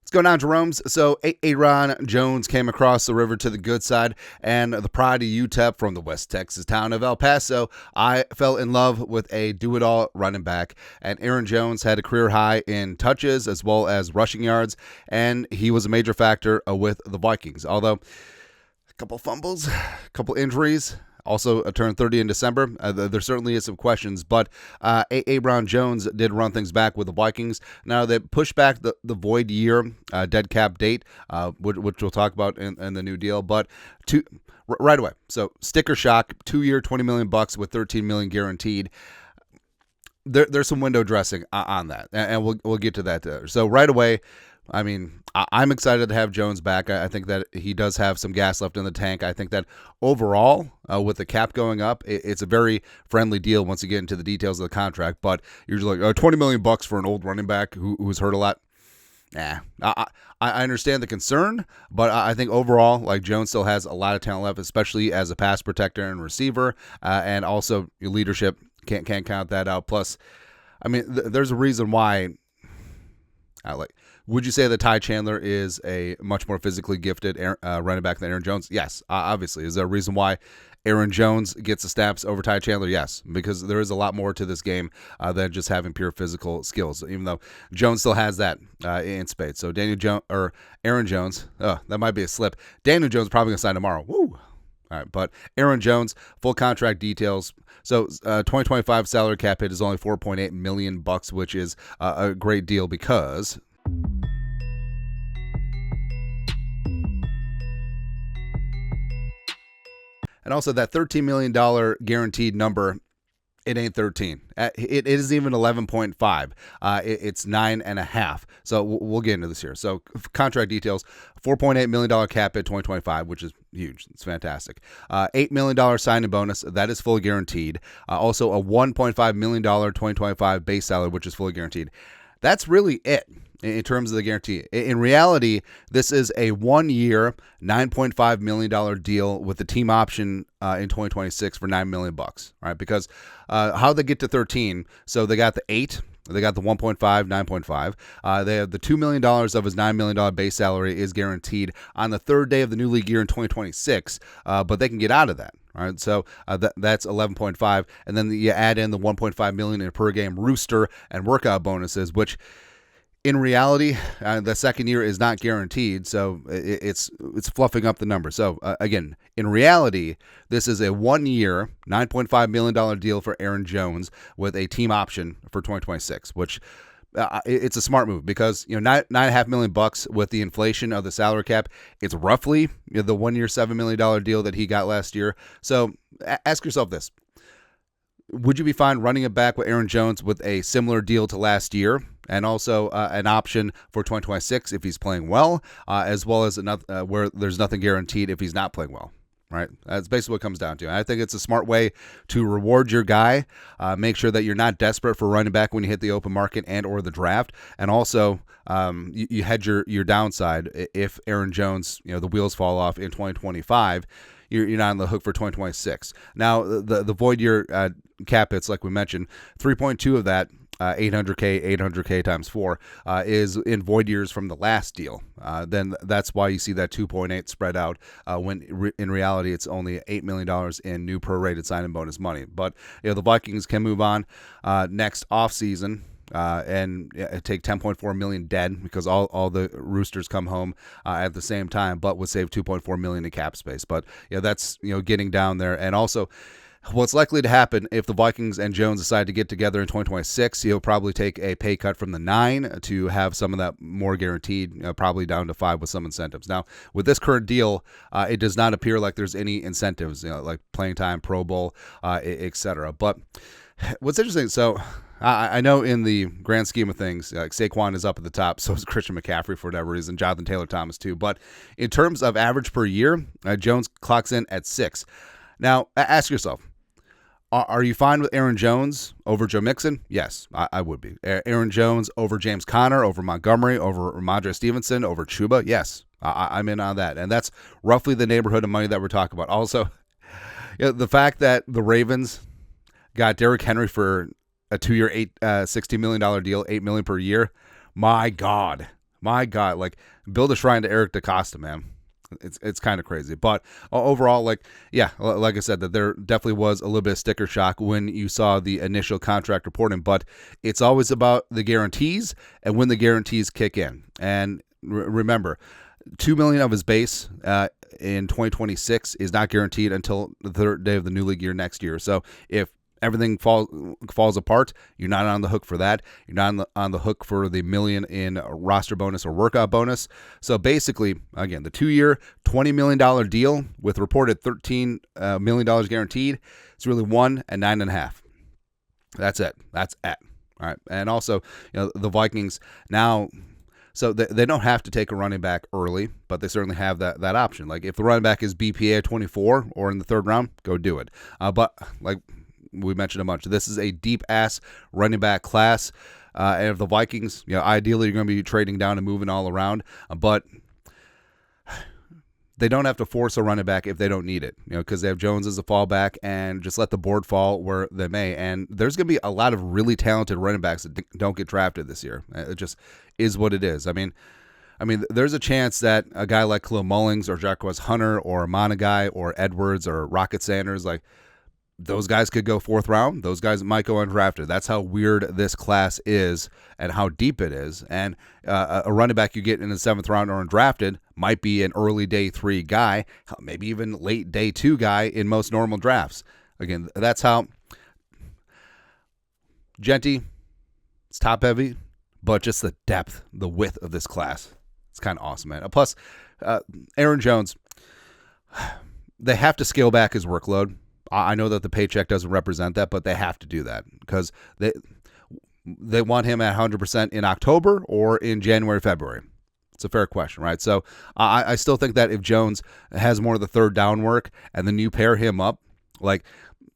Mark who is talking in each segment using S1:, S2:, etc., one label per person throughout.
S1: What's going on, Jerome's? So, Aaron Jones came across the river to the good side, and the pride of UTEP from the West Texas town of El Paso. I fell in love with a do-it-all running back, and Aaron Jones had a career high in touches as well as rushing yards, and he was a major factor with the Vikings. Although, a couple fumbles, a couple injuries. Also turned 30 in December. There certainly is some questions, but Aaron Jones did run things back with the Vikings. Now, they pushed back the void year dead cap date, which we'll talk about in the new deal, but right away. So, sticker shock, 2-year, $20 million with $13 million guaranteed. There's some window dressing on that, and we'll get to that there. So, right away, I mean, I'm excited to have Jones back. I think that he does have some gas left in the tank. I think that overall, with the cap going up, it's a very friendly deal once you get into the details of the contract. But you're just like, $20 million for an old running back who's hurt a lot. Nah, I understand the concern, but I think overall, like, Jones still has a lot of talent left, especially as a pass protector and receiver, and also your leadership. Can't count that out. Plus, I mean, there's a reason why. Would you say that Ty Chandler is a much more physically gifted running back than Aaron Jones? Yes, obviously. Is there a reason why Aaron Jones gets the snaps over Ty Chandler? Yes, because there is a lot more to this game than just having pure physical skills, even though Jones still has that in spades. So Aaron Jones, that might be a slip. Daniel Jones probably going to sign tomorrow. Woo! All right, but Aaron Jones, full contract details. So 2025 salary cap hit is only $4.8 million, which is a great deal because and also that $13 million guaranteed number, it ain't 13. It isn't even 11.5. It's 9.5. So we'll get into this here. So contract details, $4.8 million cap hit 2025, which is huge. It's fantastic. $8 million signing bonus. That is fully guaranteed. Also a $1.5 million 2025 base salary, which is fully guaranteed. That's really it in terms of the guarantee. In reality, this is a 1-year, $9.5 million deal with the team option in 2026 for $9 million, right? Because how they get to 13, so they got the 8, they got the 1.5, 9.5. They have the $2 million of his $9 million base salary is guaranteed on the third day of the new league year in 2026, but they can get out of that. All right, so that's 11.5, and then you add in the 1.5 million in per game rooster and workout bonuses, which in reality, the second year is not guaranteed, so it's fluffing up the number. So again, in reality, this is a 1-year, $9.5 million deal for Aaron Jones with a team option for 2026, which it's a smart move because $9.5 million with the inflation of the salary cap, it's roughly the 1-year $7 million deal that he got last year. So ask yourself this: would you be fine running it back with Aaron Jones with a similar deal to last year, and also an option for 2026 if he's playing well, as well as another where there's nothing guaranteed if he's not playing well? Right, that's basically what it comes down to. And I think it's a smart way to reward your guy. Make sure that you're not desperate for running back when you hit the open market and or the draft, and also you hedge your downside if Aaron Jones, the wheels fall off in 2025. You're not on the hook for 2026. Now the void year cap hits, like we mentioned, 3.2 of that. 800K times 4 is in void years from the last deal. Then that's why you see that 2.8 spread out when in reality it's only $8 million in new prorated signing bonus money. But the Vikings can move on next offseason and take $10.4 million dead because all the roosters come home at the same time, but would save $2.4 million in cap space. But that's getting down there. And also, what's likely to happen if the Vikings and Jones decide to get together in 2026, he'll probably take a pay cut from the 9 to have some of that more guaranteed, probably down to 5 with some incentives. Now, with this current deal, it does not appear like there's any incentives, like playing time, Pro Bowl, etc. But what's interesting, so I know in the grand scheme of things, like Saquon is up at the top, so is Christian McCaffrey for whatever reason, Jonathan Taylor-Thomas too. But in terms of average per year, Jones clocks in at 6. Now, ask yourself, are you fine with Aaron Jones over Joe Mixon? Yes, I would be. Aaron Jones over James Conner, over Montgomery, over Ramondre Stevenson, over Chuba? Yes, I'm in on that. And that's roughly the neighborhood of money that we're talking about. Also, the fact that the Ravens got Derrick Henry for a 2-year, $60 million deal, $8 million per year, my God. My God, like build a shrine to Eric DaCosta, man. It's kind of crazy, but overall, like, yeah, like I said, that there definitely was a little bit of sticker shock when you saw the initial contract reporting, but it's always about the guarantees and when the guarantees kick in. And remember, $2 million of his base in 2026 is not guaranteed until the third day of the new league year next year. So if everything falls apart, you're not on the hook for that. You're not on the hook for the $1 million in roster bonus or workout bonus. So basically, again, the 2-year, $20 million deal with reported $13 million guaranteed, it's really 1 and 9.5. That's it. That's it. All right. And also, the Vikings now, so they don't have to take a running back early, but they certainly have that option. Like if the running back is BPA 24 or in the third round, go do it. But like we mentioned a bunch, this is a deep-ass running back class. And if the Vikings, ideally you're going to be trading down and moving all around, but they don't have to force a running back if they don't need it, because they have Jones as a fallback and just let the board fall where they may. And there's going to be a lot of really talented running backs that don't get drafted this year. It just is what it is. I mean, there's a chance that a guy like Khalil Mullings or Jarquez Hunter or Monagai or Edwards or Rocket Sanders, like, those guys could go 4th round. Those guys might go undrafted. That's how weird this class is and how deep it is. And a running back you get in the 7th round or undrafted might be an early day 3 guy, maybe even late day 2 guy in most normal drafts. Again, that's how Genty, it's top heavy, but just the depth, the width of this class, it's kind of awesome, man. Plus, Aaron Jones, they have to scale back his workload. I know that the paycheck doesn't represent that, but they have to do that because they want him at 100% in October or in January, February. It's a fair question, right? So I still think that if Jones has more of the third down work and then you pair him up, like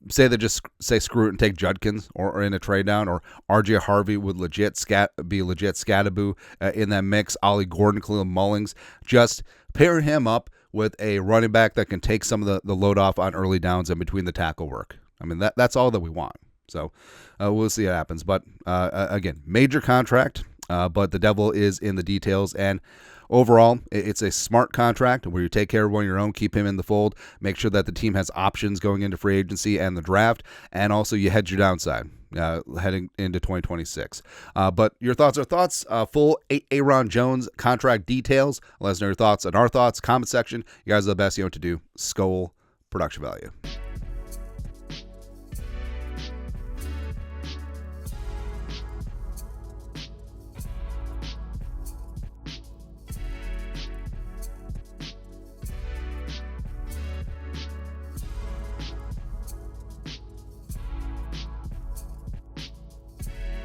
S1: say they just say screw it and take Judkins or in a trade down, or RJ Harvey would be legit Scattaboo in that mix, Ollie Gordon, Khalil Mullings, just pair him up with a running back that can take some of the load off on early downs and between the tackle work. I mean, that's all that we want. So we'll see what happens. But again, major contract, but the devil is in the details. And overall, it's a smart contract where you take care of one of your own, keep him in the fold, make sure that the team has options going into free agency and the draft, and also you hedge your downside heading into 2026. But your thoughts are thoughts. Full Aaron Jones contract details. Let us know your thoughts on our thoughts. Comment section. You guys are the best. You know what to do. Skol production value.